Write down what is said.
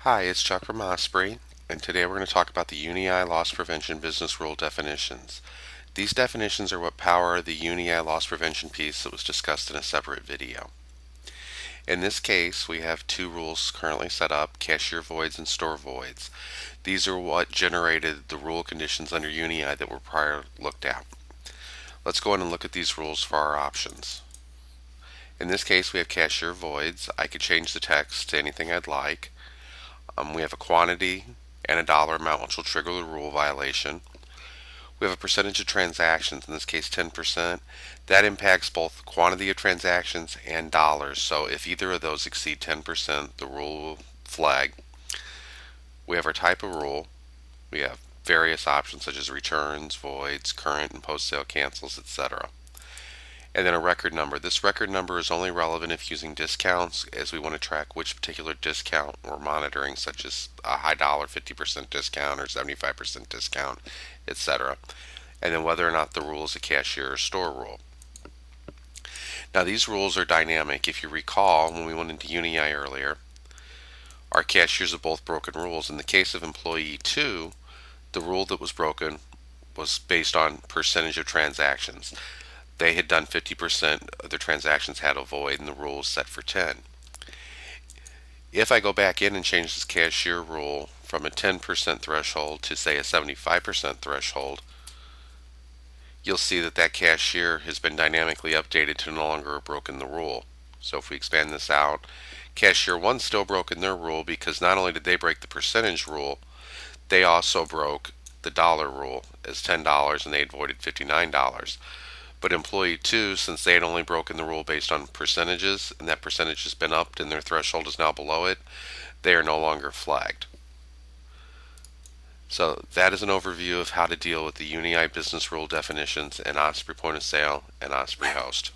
Hi, it's Chuck from Osprey, and today we're going to talk about the UniEye loss prevention business rule definitions. These definitions are what power the UniEye loss prevention piece that was discussed in a separate video. In this case, we have two rules currently set up, cashier voids and store voids. These are what generated the rule conditions under UniEye that were prior looked at. Let's go in and look at these rules for our options. In this case, we have cashier voids. I could change the text to anything I'd like. We have a quantity and a dollar amount, which will trigger the rule violation. We have a percentage of transactions, in this case 10%. That impacts both quantity of transactions and dollars. So if either of those exceed 10%, the rule will flag. We have our type of rule. We have various options such as returns, voids, current and post-sale cancels, etc. And then a record number. This record number is only relevant if using discounts, as we want to track which particular discount we're monitoring, such as a high dollar 50% discount or 75% discount, etc. And then whether or not the rule is a cashier or store rule. Now these rules are dynamic. If you recall, when we went into UniEye earlier, our cashiers have both broken rules. In the case of employee 2, the rule that was broken was based on percentage of transactions. They had done 50% of their transactions had a void, and the rule was set for 10. If I go back in and change this cashier rule from a 10% threshold to say a 75% threshold, you'll see that that cashier has been dynamically updated to no longer have broken the rule. So if we expand this out, cashier 1 still broken their rule because not only did they break the percentage rule, they also broke the dollar rule as $10 and they had voided $59. But employee 2, since they had only broken the rule based on percentages, and that percentage has been upped and their threshold is now below it, they are no longer flagged. So that is an overview of how to deal with the UniEye business rule definitions in Osprey Point of Sale and Osprey Host.